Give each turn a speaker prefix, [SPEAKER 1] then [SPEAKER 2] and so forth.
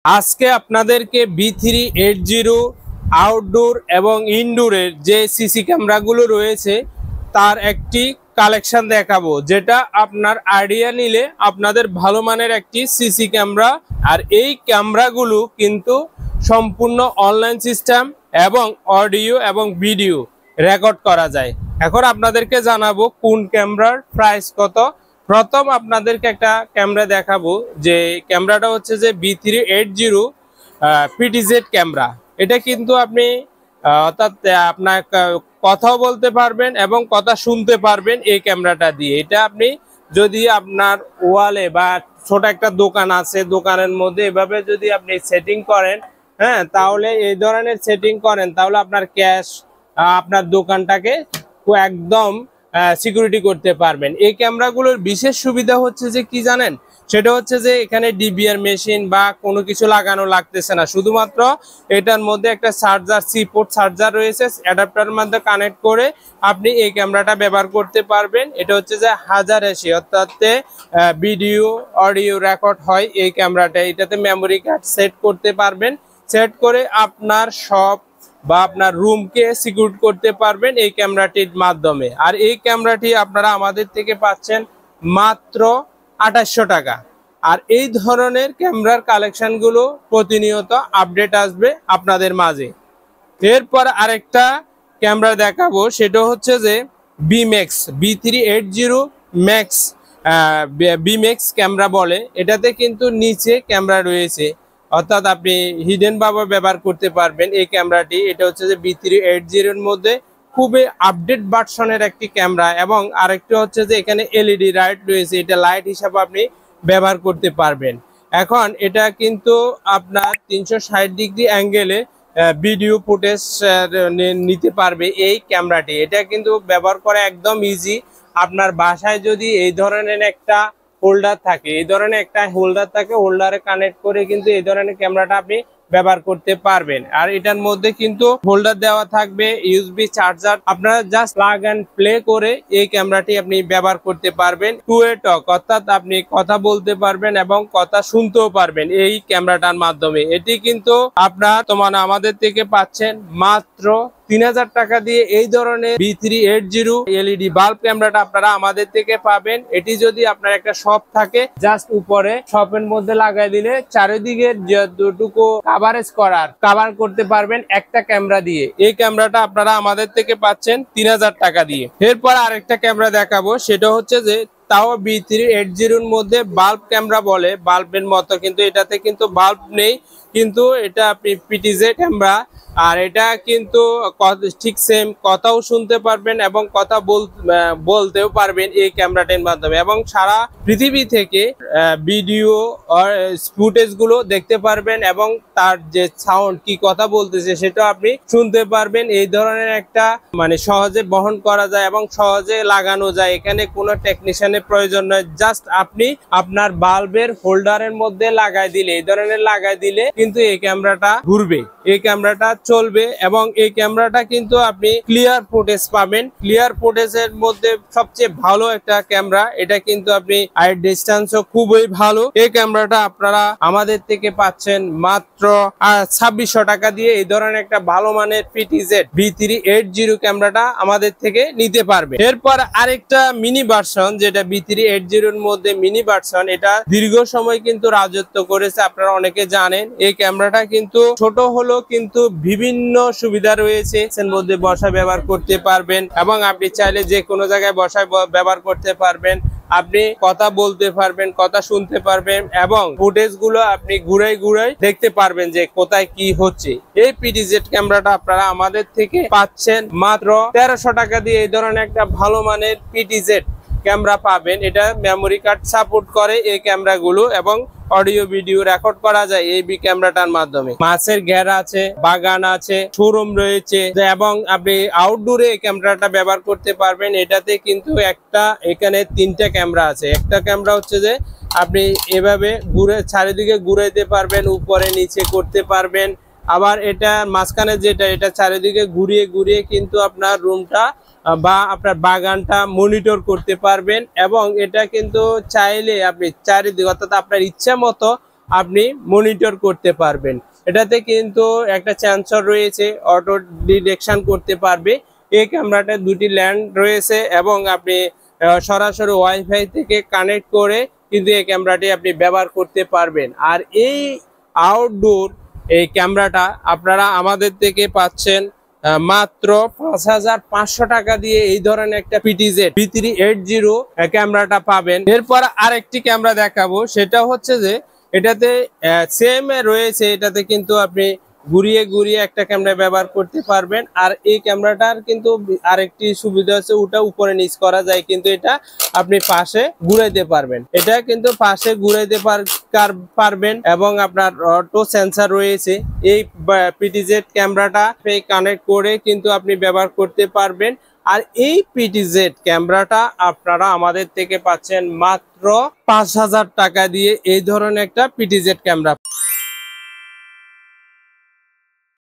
[SPEAKER 1] আজকে আপনাদেরকে B380 outdoor এবং ইনডোরের যে সিসি ক্যামেরাগুলো রয়েছে তার একটি কালেকশন দেখাবো, যেটা আপনার আইডিয়া নিলে আপনাদের ভালো মানের একটি সিসি ক্যামেরা। আর এই ক্যামেরাগুলো কিন্তু সম্পূর্ণ অনলাইন সিস্টেম এবং অডিও এবং ভিডিও রেকর্ড করা যায়। এখন আপনাদেরকে জানাবো কোন ক্যামেরার প্রাইস কত। প্রথম আপনাদেরকে একটা ক্যামেরা দেখাবো, যে ক্যামেরাটা হচ্ছে যে B380 PTZ ক্যামেরা। এটা কিন্তু আপনি অর্থাৎ আপনার কথাও বলতে পারবেন এবং কথা শুনতে পারবেন এই ক্যামেরাটা দিয়ে। এটা আপনি যদি আপনার ওয়ালে বা ছোট একটা দোকান আছে, দোকানের মধ্যে এভাবে যদি আপনি সেটিং করেন, হ্যাঁ, তাহলে এই ধরনের সেটিং করেন, তাহলে আপনার ক্যাশ আপনার দোকানটাকে একদম সিকিউরিটি করতে পারবেন। এই ক্যামেরাগুলোর বিশেষ সুবিধা হচ্ছে যে কি জানেন, সেটা হচ্ছে যে এখানে ডিবিআর মেশিন বা কোনো কিছু লাগানো লাগতেছে না। শুধুমাত্র এটার মধ্যে একটা চার্জার, সি পোর্ট চার্জার রয়েছে, অ্যাডাপ্টারের মধ্যে কানেক্ট করে আপনি এই ক্যামেরাটা ব্যবহার করতে পারবেন। এটা হচ্ছে যে 1080 অর্থাৎ ভিডিও অডিও রেকর্ড হয় এই ক্যামেরাটা। এটাতে মেমোরি কার্ড সেট করতে পারবেন, সেট করে আপনার সব বা আপনার রুমকে সিকিউর করতে পারবেন এই ক্যামেরাটির মাধ্যমে। আর এই ক্যামেরাটি আপনারা আমাদের থেকে পাচ্ছেন মাত্র 2800 টাকা। আর এই ধরনের ক্যামেরার কালেকশনগুলো প্রতিনিয়ত আপডেট আসবে আপনাদের মাঝে। এরপর আরেকটা ক্যামেরা দেখাবো, সেটা হচ্ছে যে বিম্যাক্স B380 ম্যাক্স, বিম্যাক্স ক্যামেরা বলে। এটাতে কিন্তু নিচে ক্যামেরা রয়েছে, অর্থাৎ আপনি হিডেন ভাবে ব্যবহার করতে পারবেন এই ক্যামেরাটি। এটা হচ্ছে যে B380 এর মধ্যে খুবই আপডেট ভার্সনের একটি ক্যামেরা। এবং আরেকটা হচ্ছে যে এখানে এলইডি লাইট রয়েছে, এটা লাইট হিসাবে আপনি ব্যবহার করতে পারবেন। এখন এটা কিন্তু আপনার 360 ডিগ্রি অ্যাঙ্গেলে ভিডিও ফুটেজ নিতে পারবে এই ক্যামেরাটি। এটা কিন্তু ব্যবহার করা একদম ইজি। আপনার বাসায় যদি এই ধরনের একটা হোল্ডার থাকে, এই ধরনের একটা হোল্ডার থাকে, হোল্ডারে কানেক্ট করে কিন্তু এই ধরনের ক্যামেরাটা আপনি ব্যবহার করতে পারবেন। আর এটার মধ্যে কিন্তু হোল্ডার দেওয়া থাকবে, ইউএসবি চার্জার। আপনারা জাস্ট প্লাগ এন্ড প্লে করে এই ক্যামেরাটি আপনি ব্যবহার করতে পারবেন। টু ওয়ে টক, অর্থাৎ আপনি কথা বলতে পারবেন এবং কথা শুনতেও পারবেন এই ক্যামেরাটার মাধ্যমে। এটি কিন্তু আপনারা আমাদের থেকে পাচ্ছেন মাত্র 3000 টাকা দিয়ে। এই ধরনের B380 এলইডি বাল্ব ক্যামেরাটা আপনারা আমাদের থেকে পাবেন। এটি যদি আপনার একটা শপ থাকে, জাস্ট উপরে শপের মধ্যে লাগাই দিলে চারিদিকে যতটুকু কভার করতে পারবেন একটা ক্যামেরা দিয়ে। এই ক্যামেরাটা আপনারা আমাদের থেকে পাচ্ছেন 3000 টাকা দিয়ে। এরপর আরেকটা ক্যামেরা দেখাবো, সেটা হচ্ছে যে তাও B380 এর মধ্যে বাল্ব ক্যামেরা বলে, বাল্বের মতো, কিন্তু এটাতে কিন্তু বাল্ব নেই, কিন্তু এটা আপনি PTZ ক্যামেরা। আর এটা কিন্তু ঠিক সেম, কথাও শুনতে পারবেন এবং কথা বলতেও পারবেন এই ক্যামেরাটির মাধ্যমে। এবং সারা পৃথিবী থেকে ভিডিও ফুটেজ গুলো দেখতে পারবেন এবং তার যে সাউন্ড, কি কথা বলতেছে, সেটা আপনি শুনতে পারবেন। এই ধরনের একটা সহজে বহন করা যায় এবং সহজে লাগানো যায়। এখানে কোনো টেকনিশিয়ানের প্রয়োজন নয়, জাস্ট আপনি আপনার বাল্বের হোল্ডারের মধ্যে লাগাই দিলে, এই ধরনের লাগাই দিলে কিন্তু এই ক্যামেরাটা ঘুরবে, এই ক্যামেরাটা চলবে। এবং এই ক্যামেরাটা কিন্তু আপনি ক্লিয়ার ফুটেজ পাবেন। ক্লিয়ার ফুটেজের মধ্যে সবচেয়ে ভালো একটা ক্যামেরা। এটা কিন্তু আপনি আই ডিস্টেন্সও খুবই ভালো। এই ক্যামেরাটা আপনারা আমাদের থেকে পাচ্ছেন মাত্র 2600 টাকা দিয়ে। এই ধরনের একটা ভালো মানের PTZ B380 ক্যামেরাটা আমাদের থেকে নিতে পারবে। এরপর আরেকটা মিনি ভার্সন, যেটা B380 এর মধ্যে মিনি ভার্সন, এটা দীর্ঘ সময় কিন্তু রাজত্ব করেছে, আপনারা অনেকে জানেন। এই ক্যামেরাটা কিন্তু ছোট হলো, কিন্তু বিভিন্ন সুবিধা রয়েছে। এর মধ্যে বসা ব্যবহার করতে পারবেন এবং আপনি চাইলে যে কোনো জায়গায় বসায় ব্যবহার করতে পারবেন। আপনি কথা বলতে পারবেন, কথা শুনতে পারবেন এবং ফুটেজ গুলো আপনি ঘুরাই দেখতে পারবেন যে কোথায় কি হচ্ছে। এই PTZ ক্যামেরাটা আপনারা আমাদের থেকে পাচ্ছেন মাত্র 1300 টাকা দিয়ে। এই ধরনের একটা ভালো মানের PTZ ক্যামেরা পাবেন। এটা মেমোরি কার্ড সাপোর্ট করে এই ক্যামেরাগুলো এবং অডিও ভিডিও রেকর্ড করা যায় এই ক্যামেরাটার মাধ্যমে। মাছের ঘেরা আছে, বাগান আছে, শোরুম রয়েছে এবং আপনি আউটডোরে এই ক্যামেরাটা ব্যবহার করতে পারবেন। এটাতে কিন্তু এখানে 3টা ক্যামেরা আছে। একটা ক্যামেরা হচ্ছে যে আপনি এভাবে চারিদিকে ঘুরাইতে পারবেন, উপরে নিচে করতে পারবেন। আবার এটা মাঝখানে যেটা, এটা চারিদিকে ঘুরিয়ে কিন্তু আপনার রুমটা বা আপনার বাগানটা মনিটর করতে পারবেন। এবং এটা কিন্তু চাইলে আপনি চারিদিকে, অর্থাৎ আপনার ইচ্ছা মতো আপনি মনিটর করতে পারবেন। এটাতে কিন্তু একটা সেন্সর রয়েছে, অটো ডিটেকশন করতে পারবে। এই ক্যামেরাটা দুটি ল্যান্ড রয়েছে এবং আপনি সরাসরি ওয়াইফাই থেকে কানেক্ট করে কিন্তু এই ক্যামেরাটি আপনি ব্যবহার করতে পারবেন। আর এই আউটডোর এই ক্যামেরাটা আপনারা আমাদের থেকে পাচ্ছেন মাত্র 5,500 টাকা দিয়ে। এই ধরনের একটা PTZ B380 ক্যামেরাটা পাবেন। এরপর আরেকটি ক্যামেরা দেখাবো, সেটা হচ্ছে যে এটাতে সেম রয়েছে, এটাতে কিন্তু আপনি ঘুরিয়ে ঘুরিয়ে একটা ক্যামেরা ব্যবহার করতে পারবেন। আর এই ক্যামেরাটার কিন্তু আরেকটি সুবিধা হচ্ছে ওটা উপরে নিচ করা যায়, কিন্তু এটা আপনি পাশে ঘুরাইতে পারবেন। এটা কিন্তু পাশে ঘুরাইতে পারবেন এবং আপনার অটো সেন্সর রয়েছে। এই PTZ ক্যামেরাটা কানেক্ট করে কিন্তু আপনি ব্যবহার করতে পারবেন। আর এই PTZ ক্যামেরাটা আপনারা আমাদের থেকে পাচ্ছেন মাত্র 5,000 টাকা দিয়ে। এই ধরনের একটা PTZ ক্যামেরা।